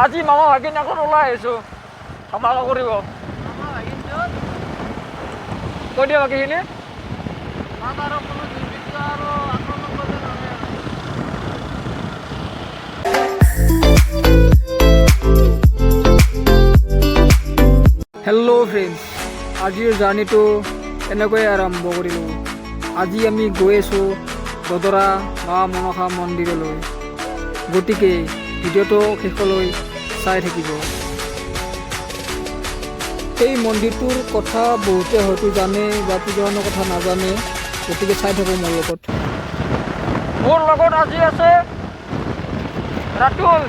আজি মামা ভাগিন এখন ওলাই আহিছোঁ ধামাকা কৰিব। কৈ দিয়া বাকীখিনি। হেল্ল' ফ্ৰেণ্ডছ, আজিৰ জাৰ্ণিটো এনেকৈয়ে আৰম্ভ কৰিলোঁ। আজি আমি গৈ আছোঁ দদৰা মা মনসা মন্দিৰলৈ, গতিকে ভিডিঅ'টো শেষলৈ চাই থাকিব। এই মন্দিৰটোৰ কথা বহুতে হয়তো জানে বা কিছুমানৰ কথা নাজানে, গতিকে চাই থাকোঁ মোৰ লগত। মোৰ লগত আজি আছে ৰাতুল।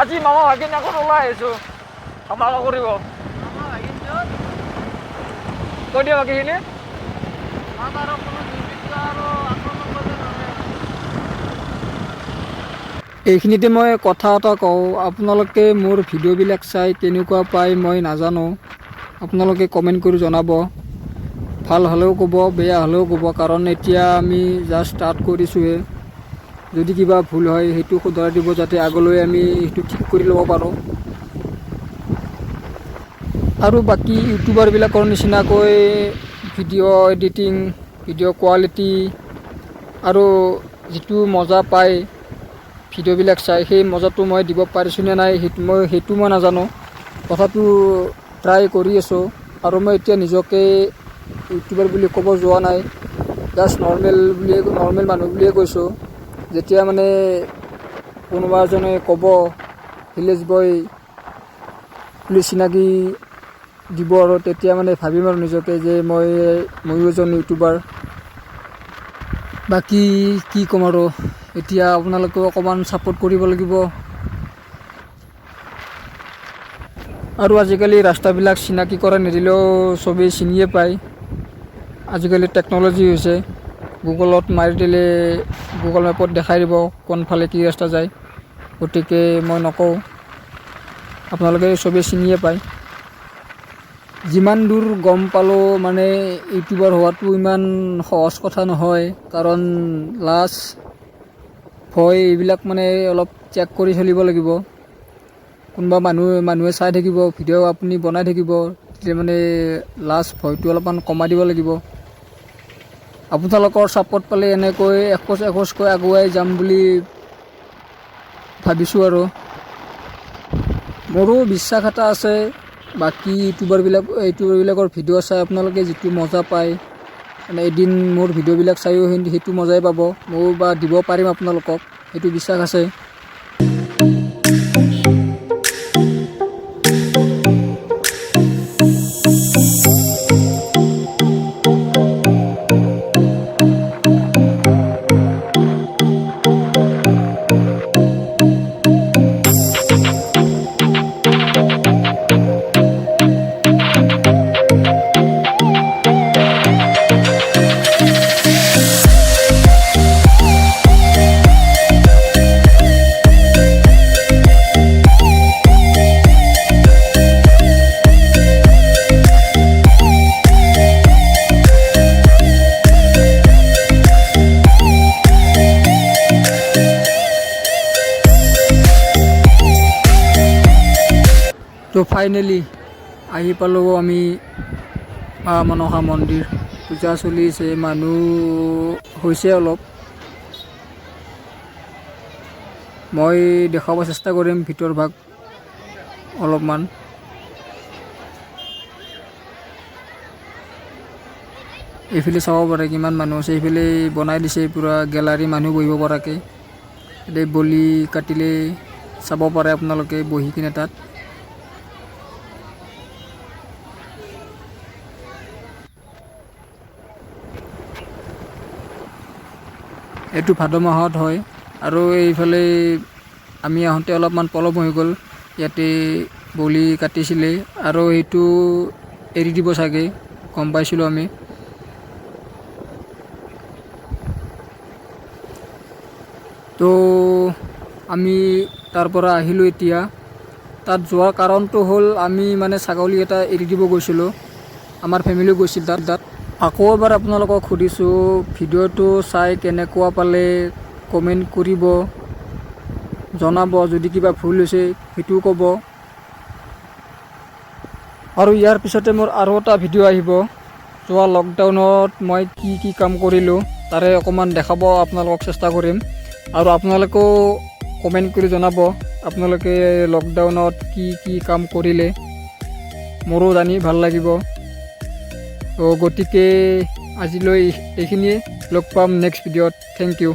আজি মামা ভাগিন এখন ওলাই আহিছোঁ ধামাকা কৰিব। কৈ দিয়া বাকীখিনি। এইখিনিতে মই কথা এটা কওঁ, আপোনালোকে মোৰ ভিডিঅ'বিলাক চাই কেনেকুৱা পায় মই নাজানো, আপোনালোকে কমেণ্ট কৰি জনাব। ভাল হ'লেও ক'ব, বেয়া হ'লেও ক'ব, কাৰণ এতিয়া আমি জাষ্ট ষ্টাৰ্ট কৰিছোঁহে। যদি কিবা ভুল হয় সেইটো শুধৰাই দিব, যাতে আগলৈ আমি সেইটো ঠিক কৰি ল'ব পাৰোঁ। আৰু বাকী ইউটিউবাৰবিলাকৰ নিচিনাকৈ ভিডিঅ' এডিটিং, ভিডিঅ' কোৱালিটি আৰু যিটো মজা পায় ভিডিঅ'বিলাক চাই, সেই মজাটো মই দিব পাৰিছোঁনে নাই সেইটো মই নাজানো। তথাপিও ট্ৰাই কৰি আছোঁ। আৰু মই এতিয়া নিজকে ইউটিউবাৰ বুলি ক'ব যোৱা নাই, জাষ্ট নৰ্মেল মানুহ বুলিয়ে কৈছোঁ। যেতিয়া মানে কোনোবা এজনে ক'ব ভিলেজ বয় বুলি চিনাকি দিব, আৰু তেতিয়া মানে ভাবিম আৰু নিজকে যে ময়ো এজন ইউটিউবাৰ। বাকী কি ক'ম আৰু, এতিয়া আপোনালোকেও অকণমান ছাপোৰ্ট কৰিব লাগিব। আৰু আজিকালি ৰাস্তাবিলাক চিনাকি কৰা নিদিলেও চবেই চিনিয়ে পায়। আজিকালি টেকন'লজি হৈছে, গুগলত মাৰি দিলে গুগল মেপত দেখাই দিব কোনফালে কি ৰাস্তা যায়। গতিকে মই নকওঁ, আপোনালোকে চবেই চিনিয়ে পায়। যিমান দূৰ গম পালোঁ মানে ইউটিউবাৰ হোৱাটো ইমান সহজ কথা নহয়, কাৰণ লাজ ভয় এইবিলাক মানে অলপ চেক কৰি চলিব লাগিব। কোনোবা মানুহে চাই থাকিব, ভিডিঅ' আপুনি বনাই থাকিব, তেতিয়া মানে লাজ ভয়টো অলপমান কমাই দিব লাগিব। আপোনালোকৰ ছাপোৰ্ট পালে এনেকৈ এখোজকৈ আগুৱাই যাম বুলি ভাবিছোঁ। আৰু মোৰো বিশ্বাস এটা আছে, বাকী ইউটিউবাৰবিলাকৰ ভিডিঅ' চাই আপোনালোকে যিটো মজা পায়, মানে এদিন মোৰ ভিডিঅ'বিলাক চায়ো সেইটো মজাই পাব। ময়ো বা দিব পাৰিম আপোনালোকক, সেইটো বিশ্বাস আছে। তো ফাইনেলি আহি পালোঁ আমি মা মনসা মন্দিৰ। পূজা চলিছে, মানুহ হৈছে অলপ। মই দেখাব চেষ্টা কৰিম ভিতৰ ভাগ অলপমান। এইফালে চাব পাৰে কিমান মানুহ আছে। এইফালে বনাই দিছে পূৰা গেলাৰী, মানুহ বহিব পৰাকৈ। এতিয়া বলি কাটিলে চাব পাৰে আপোনালোকে বহি কিনে তাত। এইটো ভাদ মাহত হয়, আৰু এইফালে আমি আহোঁতে অলপমান পলম হৈ গ'ল। ইয়াতে বলি কাটিছিলে আৰু সেইটো এৰি দিব চাগে, গম পাইছিলোঁ আমি। তো আমি তাৰ পৰা আহিলোঁ। এতিয়া তাত যোৱাৰ কাৰণটো হ'ল আমি মানে ছাগলী এটা এৰি দিব গৈছিলোঁ, আমাৰ ফেমিলিও গৈছিল তাত। আকৌ এবাৰ আপোনালোকক সুধিছোঁ, ভিডিঅ'টো চাই কেনেকুৱা পালে কমেণ্ট কৰিব। জনাব, যদি কিবা ভুল হৈছে সেইটোও ক'ব। আৰু ইয়াৰ পিছতে মোৰ আৰু এটা ভিডিঅ' আহিব, যোৱা লকডাউনত মই কি কি কাম কৰিলোঁ তাৰে অকণমান দেখাব আপোনালোকক চেষ্টা কৰিম। আৰু আপোনালোকেও কমেণ্ট কৰি জনাব আপোনালোকে লকডাউনত কি কি কাম কৰিলে, মোৰো জানি ভাল লাগিব। তো গতিকে আজিলৈ এইখিনিয়ে, লগ পাম নেক্সট ভিডিঅ'ত। Thank U.